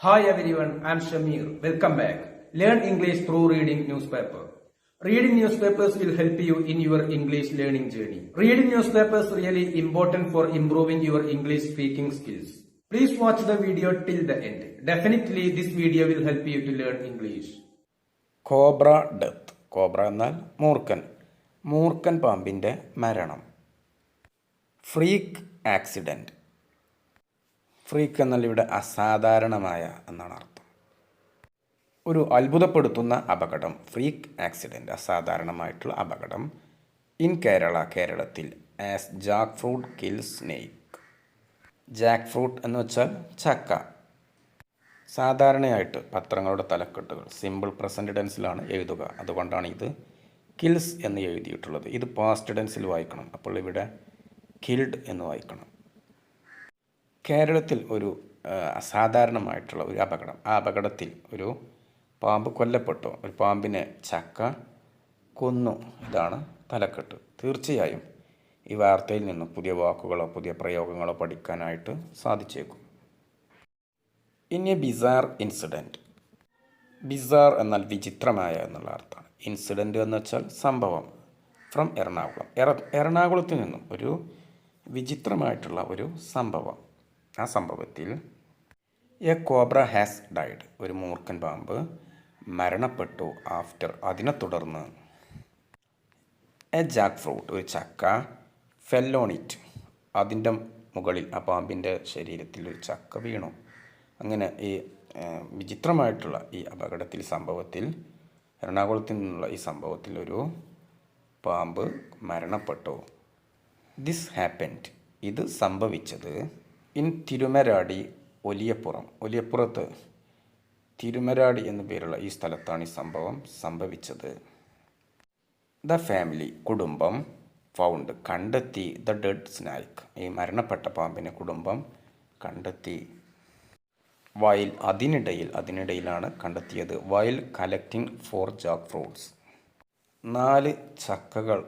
Hi everyone, I am Shamir. Welcome back. Learn English through reading newspaper. Reading newspapers will help you in your English learning journey. Reading newspapers really important for improving your English speaking skills. Please watch the video till the end. Definitely this video will help you to learn English. Cobra death. Cobra എന്നാൽ മൂർഖൻ. മൂർഖൻ പാമ്പിൻ്റെ മരണം. Freak accident. Freak എന്നാൽ ഇവിടെ അസാധാരണമായ എന്നാണ് അർത്ഥം. ഒരു അത്ഭുതപ്പെടുത്തുന്ന അപകടം. ഫ്രീക്ക് ആക്സിഡൻറ്റ് അസാധാരണമായിട്ടുള്ള അപകടം. ഇൻ കേരള കേരളത്തിൽ as Jack fruit kills snake. Jack fruit എന്ന് വെച്ചാൽ ചക്ക. സാധാരണയായിട്ട് പത്രങ്ങളുടെ തലക്കെട്ടുകൾ സിമ്പിൾ പ്രസൻറ്റ് ടെൻസിലാണ് എഴുതുക. അതുകൊണ്ടാണ് ഇത് കിൽസ് എന്ന് എഴുതിയിട്ടുള്ളത്. ഇത് പാസ്റ്റ് ടെൻസിൽ വായിക്കണം. അപ്പോൾ ഇവിടെ കിൽഡ് എന്ന് വായിക്കണം. കേരളത്തിൽ ഒരു അസാധാരണമായിട്ടുള്ള ഒരു അപകടം. ആ അപകടത്തിൽ ഒരു പാമ്പ് കൊല്ലപ്പെട്ടു. ഒരു പാമ്പിനെ ചക്ക കൊന്നു. ഇതാണ് തലക്കെട്ട്. തീർച്ചയായും ഈ വാർത്തയിൽ നിന്ന് പുതിയ വാക്കുകളോ പുതിയ പ്രയോഗങ്ങളോ പഠിക്കാനായിട്ട് സാധിച്ചേക്കും. In a bizarre incident. Bizarre എന്നാൽ വിചിത്രമായ എന്നുള്ള അർത്ഥമാണ്. ഇൻസിഡൻറ്റ് എന്ന് വെച്ചാൽ സംഭവം. ഫ്രം എറണാകുളം. എറണാകുളത്ത് നിന്നും ഒരു വിചിത്രമായിട്ടുള്ള ഒരു സംഭവം. ആ സംഭവത്തിൽ എ കോബ്ര ഹാസ് ഡൈഡ്. ഒരു മൂർഖൻ പാമ്പ് മരണപ്പെട്ടു. ആഫ്റ്റർ അതിനെ തുടർന്ന് എ ജാക്ക് ഫ്രൂട്ട് ഒരു ചക്ക ഫെൽ ഓൺ ഇറ്റ് അതിൻ്റെ മുകളിൽ ആ പാമ്പിൻ്റെ ശരീരത്തിൽ ഒരു ചക്ക വീണു. അങ്ങനെ ഈ വിചിത്രമായിട്ടുള്ള ഈ അപകടത്തിൽ സംഭവത്തിൽ എറണാകുളത്ത് നിന്നുള്ള ഈ സംഭവത്തിൽ ഒരു പാമ്പ് മരണപ്പെട്ടു. ദിസ് ഹാപ്പൻഡ് ഇത് സംഭവിച്ചത് ഇൻ തിരുമരാടി ഒലിയപ്പുറം. ഒലിയപ്പുറത്ത് തിരുമരാടി എന്നു പേരുള്ള ഈ സ്ഥലത്താണ് ഈ സംഭവം സംഭവിച്ചത്. ദ ഫാമിലി കുടുംബം ഫൗണ്ട് കണ്ടെത്തി ദ ഡെഡ് സ്നേക്ക് ഈ മരണപ്പെട്ട പാമ്പിനെ കുടുംബം കണ്ടെത്തി. വൈൽ അതിനിടയിലാണ് കണ്ടെത്തിയത്. വൈൽ കളക്ടിങ് 4 ജാക്ക് ഫ്രൂട്ട്സ് 4 ചക്കകൾ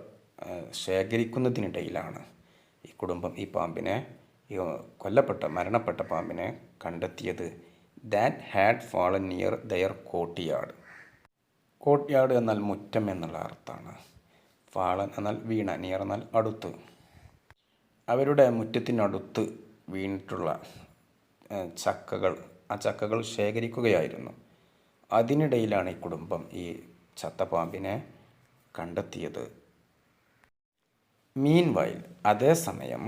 ശേഖരിക്കുന്നതിനിടയിലാണ് ഈ കുടുംബം ഈ പാമ്പിനെ മരണപ്പെട്ട പാമ്പിനെ കണ്ടെത്തിയത്. That had fallen near their courtyard. Courtyard എന്നാൽ മുറ്റം എന്നുള്ള അർത്ഥമാണ്. ഫാളൻ എന്നാൽ വീണ, നിയർ എന്നാൽ അടുത്ത്. അവരുടെ മുറ്റത്തിനടുത്ത് വീണിട്ടുള്ള ആ ചക്കകൾ ശേഖരിക്കുകയായിരുന്നു. അതിനിടയിലാണ് ഈ കുടുംബം ഈ ചത്ത പാമ്പിനെ കണ്ടെത്തിയത്. മീൻവൈൽ അതേസമയം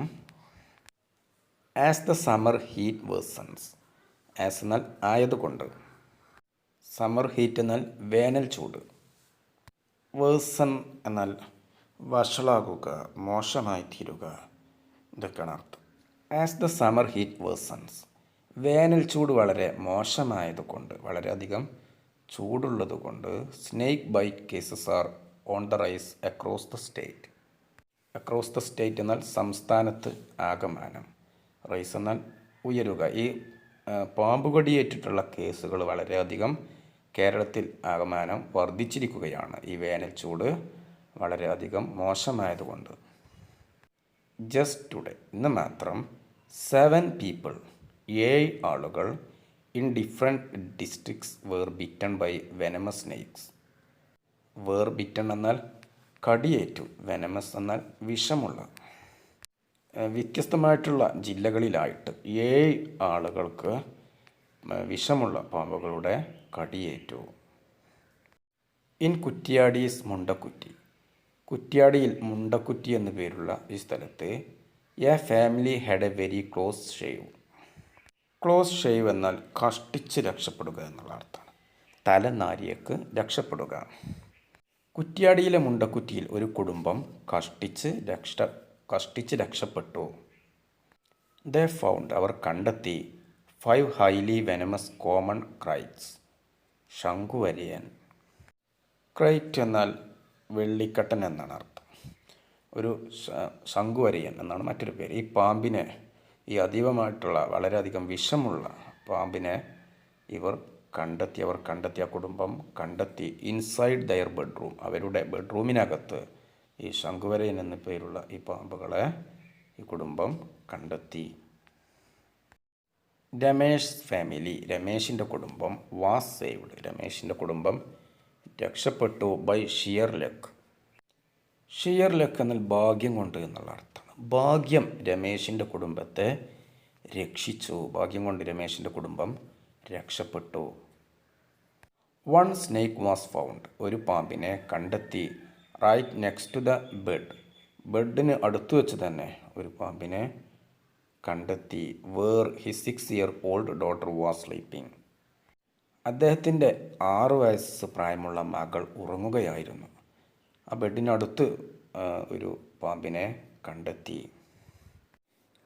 as the summer heat worsens. As എന്നാൽ ആയതുകൊണ്ട്, സമ്മർ ഹീറ്റ് എന്നാൽ വേനൽ ചൂട്, വേഴ്സൺ എന്നാൽ വഷളാകുക, മോശമായി തീരുക, ഇതൊക്കെയാണ് അർത്ഥം. As the summer heat worsens വേനൽ ചൂട് വളരെ മോശമായതുകൊണ്ട്, വളരെയധികം ചൂടുള്ളതുകൊണ്ട് snake bite cases are on the rise across the state. Across the state എന്നാൽ സംസ്ഥാനത്ത് ആകമാനം, റൈസ് എന്നാൽ ഉയരുക. ഈ പാമ്പ് കടിയേറ്റിട്ടുള്ള കേസുകൾ വളരെയധികം കേരളത്തിൽ ആകമാനം വർദ്ധിച്ചിരിക്കുകയാണ് ഈ വേനൽ ചൂട് വളരെയധികം മോശമായതുകൊണ്ട്. ജസ്റ്റ് ടുഡേ ഇന്ന് മാത്രം 7 പീപ്പിൾ 7 ആളുകൾ in different districts were bitten by venomous snakes. Were bitten എന്നാൽ കടിയേറ്റു, വെനമസ് എന്നാൽ വിഷമുള്ള. വ്യത്യസ്തമായിട്ടുള്ള ജില്ലകളിലായിട്ട് 7 ആളുകൾക്ക് വിഷമുള്ള പാമ്പുകളുടെ കടിയേറ്റു. ഇൻ കുറ്റ്യാടീസ് മുണ്ടക്കുറ്റി. കുറ്റ്യാടിയിൽ മുണ്ടക്കുറ്റി എന്നു പേരുള്ള ഈ സ്ഥലത്ത് A family had A very close shave. Close shave എന്നാൽ കഷ്ടിച്ച് രക്ഷപ്പെടുക എന്നുള്ള അർത്ഥമാണ്. തലനാരിയക്ക് രക്ഷപ്പെടുക. കുറ്റ്യാടിയിലെ മുണ്ടക്കുറ്റിയിൽ ഒരു കുടുംബം കഷ്ടിച്ച് രക്ഷപ്പെട്ടു. ദേ ഫൗണ്ട് അവർ കണ്ടെത്തി 5 ഹൈലി വെനമസ് കോമൺ ക്രൈറ്റ്സ് ശംഖുവരയൻ. ക്രൈറ്റ് എന്നാൽ വെള്ളിക്കട്ടൻ എന്നാണ് അർത്ഥം. ഒരു ശംഖുവരയൻ എന്നാണ് മറ്റൊരു പേര്. ഈ പാമ്പിനെ, ഈ അതീവമായിട്ടുള്ള വളരെയധികം വിഷമുള്ള പാമ്പിനെ അവർ കണ്ടെത്തിയ കുടുംബം കണ്ടെത്തി. ഇൻസൈഡ് ദയർ ബെഡ്റൂം അവരുടെ ബെഡ്റൂമിനകത്ത് ഈ ശംഖുവരയൻ എന്ന പേരുള്ള ഈ പാമ്പുകളെ ഈ കുടുംബം കണ്ടെത്തി. രമേഷ് ഫാമിലി, രമേശിൻ്റെ കുടുംബം വാസ് സേവ്ഡ്, രമേശിൻ്റെ കുടുംബം രക്ഷപ്പെട്ടു by sheer luck. Sheer luck എന്നാൽ ഭാഗ്യം കൊണ്ട് എന്നുള്ള അർത്ഥമാണ്. ഭാഗ്യം രമേശിൻ്റെ കുടുംബത്തെ രക്ഷിച്ചു, ഭാഗ്യം കൊണ്ട് രമേശിൻ്റെ കുടുംബം രക്ഷപ്പെട്ടു. വൺ സ്നേക്ക് വാസ് ഫൗണ്ട്, ഒരു പാമ്പിനെ കണ്ടെത്തി. Right next to the bed, ബെഡിന് അടുത്തു വെച്ച് തന്നെ ഒരു പാമ്പിനെ കണ്ടെത്തി. Where his 6-year-old daughter was sleeping, അദ്ദേഹത്തിൻ്റെ 6 വയസ്സ് പ്രായമുള്ള മകൾ ഉറങ്ങുകയായിരുന്നു. ആ ബെഡിനടുത്ത് ഒരു പാമ്പിനെ കണ്ടെത്തി.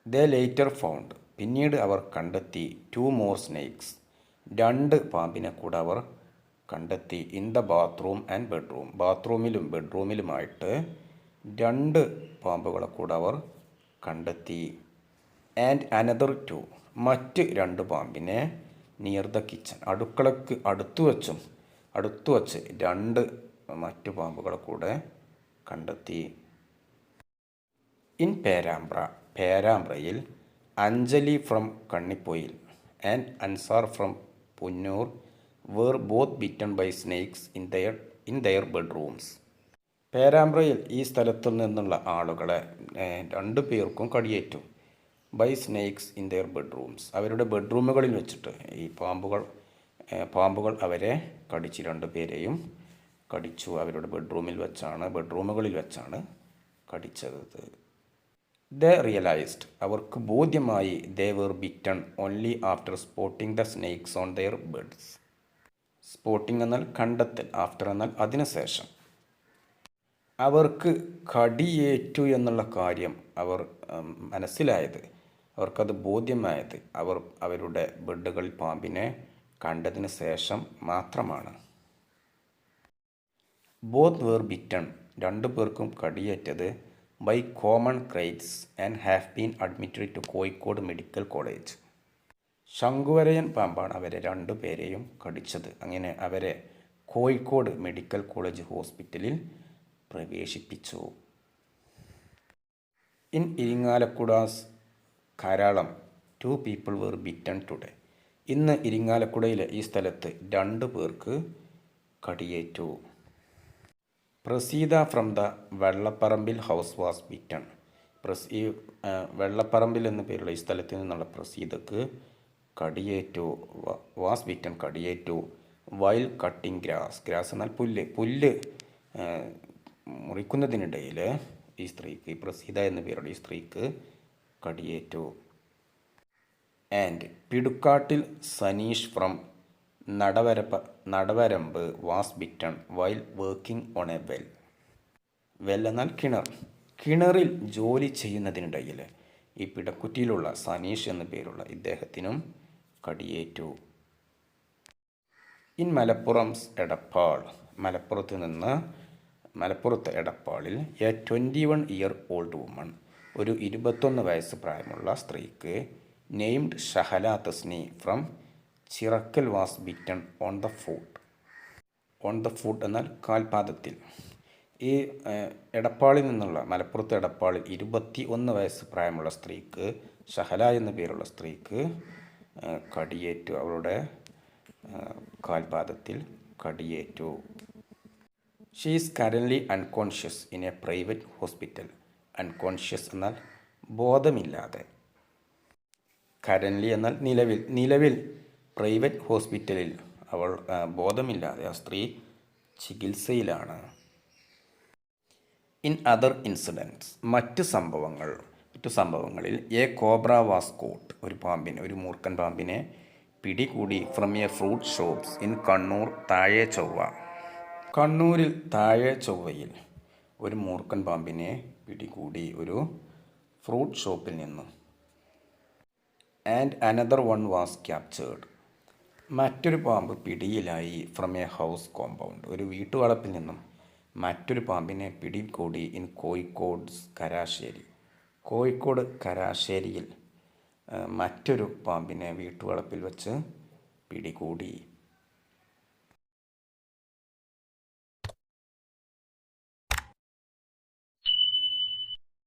ദേ ലേറ്റർ ഫൗണ്ട്, പിന്നീട് അവർ കണ്ടെത്തി. 2 more snakes, 2 പാമ്പിനെ കൂടെ അവർ കണ്ടെത്തി. In the bathroom and bedroom, ബാത്റൂമിലും ബെഡ്റൂമിലുമായിട്ട് 2 പാമ്പുകളെ കൂടെ അവർ കണ്ടെത്തി. ആൻഡ് അനദർ 2, മറ്റ് 2 പാമ്പിനെ നിയർ ദ കിച്ചൺ, അടുക്കളക്ക് അടുത്തു വച്ച് 2 മറ്റു പാമ്പുകളെ കൂടെ കണ്ടെത്തി. ഇൻ പേരാമ്പ്ര, പേരാമ്പ്രയിൽ Anjali from Kannippoyil and Ansar from Punnoor were both bitten by snakes in their bedrooms. പേരാമ്പ്രയിൽ ഈ സ്ഥലത്തു നിന്നുള്ള ആളുകളെ 2 പേർക്കും കടിയേറ്റു. By snakes in their bedrooms, അവരുടെ ബെഡ്റൂമുകളിൽ വെച്ചിട്ട് ഈ പാമ്പുകൾ അവരെ കടിച്ചു. 2 പേരെയും കടിച്ചു, അവരുടെ ബെഡ്റൂമുകളിൽ വെച്ചാണ് കടിച്ചത്. ദേ റിയലൈസ്ഡ്, അവർക്ക് ബോധ്യമായി. They were bitten only after spotting the snakes on their beds. Spotting എന്നാൽ കണ്ടെത്തൽ, ആഫ്റ്റർ എന്നാൽ അതിനുശേഷം. അവർക്ക് കടിയേറ്റു എന്നുള്ള കാര്യം അവർ മനസ്സിലായത്, അവർക്കത് ബോധ്യമായത് അവരുടെ ബെഡുകളിൽ പാമ്പിനെ കണ്ടതിന് ശേഷം മാത്രമാണ്. ബോത്ത് വേർ ബിറ്റൺ, 2 പേർക്കും കടിയേറ്റത്. By common kraits and have been admitted to Kozhikode medical college. ശംഖുവരയൻ പാമ്പാണ് അവരെ 2 പേരെയും കടിച്ചത്. അങ്ങനെ അവരെ കോഴിക്കോട് മെഡിക്കൽ കോളേജ് ഹോസ്പിറ്റലിൽ പ്രവേശിപ്പിച്ചു. In Irinjalakuda's Karalam 2 people were bitten today. ഇന്ന് ഇരിങ്ങാലക്കുടയിലെ ഈ സ്ഥലത്ത് 2 പേർക്ക് കടിയേറ്റു. Praseetha from the Vellaparambil house was bitten. ഈ വെള്ളപ്പറമ്പിൽ എന്ന പേരുള്ള ഈ സ്ഥലത്ത് നിന്നുള്ള പ്രസീതക്ക് കടിയേറ്റു. വാസ് ബിറ്റൺ കടിയേറ്റു. വൈൽ കട്ടിങ് ഗ്രാസ് എന്നാൽ പുല്ല് മുറിക്കുന്നതിനിടയിൽ ഈ സ്ത്രീക്ക്, ഈ പ്രസീത എന്ന പേരുള്ള ഈ സ്ത്രീക്ക് കടിയേറ്റു. And Pidukkattil Saneesh from Nadavaramba was bitten while working on a well എന്നാൽ കിണറിൽ ജോലി ചെയ്യുന്നതിനിടയിൽ ഈ പിടക്കുറ്റിയിലുള്ള സനീഷ് എന്ന പേരുള്ള ഇദ്ദേഹത്തിനും കടിയേറ്റു. ഇൻ മലപ്പുറംസ് എടപ്പാൾ, മലപ്പുറത്ത് എടപ്പാളിൽ എ 21-year-old വുമൺ, ഒരു 21 വയസ്സ് പ്രായമുള്ള സ്ത്രീക്ക് named Shahala Tasni from Chirakkal was bitten on the foot എന്നാൽ കാൽപാദത്തിൽ. ഈ എടപ്പാളിൽ നിന്നുള്ള മലപ്പുറത്ത് എടപ്പാളിൽ 21 വയസ്സ് പ്രായമുള്ള സ്ത്രീക്ക്, ഷഹല എന്ന പേരുള്ള സ്ത്രീക്ക് കടിയേറ്റു, അവളുടെ കാൽപാദത്തിൽ കടിയേറ്റു. She is currently unconscious in a private hospital. Unconscious എന്നാൽ ബോധമില്ലാതെ. കറൻലി എന്നാൽ നിലവിൽ പ്രൈവറ്റ് ഹോസ്പിറ്റലിൽ അവൾ ബോധമില്ലാതെ, ആ സ്ത്രീ ചികിത്സയിലാണ്. ഇൻ അതർ ഇൻസിഡൻറ്റ്സ്, മറ്റു സംഭവങ്ങളിൽ എ കോബ്ര വാസ് കോട്ട്, ഒരു മൂർഖൻ പാമ്പിനെ പിടികൂടി. From A fruit shops in Kannur താഴെ ചൊവ്വ. കണ്ണൂരിൽ താഴെ ചൊവ്വയിൽ ഒരു മൂർഖൻ പാമ്പിനെ പിടികൂടി ഒരു ഫ്രൂട്ട് ഷോപ്പിൽ നിന്ന്. And another one was captured, മറ്റൊരു പാമ്പ് പിടിയിലായി. ഫ്രം എ ഹൗസ് കോമ്പൗണ്ട്, ഒരു വീട്ടുവളപ്പിൽ നിന്നും മറ്റൊരു പാമ്പിനെ പിടികൂടി. ഇൻ കോഴിക്കോട് കരാശ്ശേരിയിൽ മറ്റൊരു പാമ്പിനെ വീട്ടുവളപ്പിൽ വച്ച് പിടികൂടി.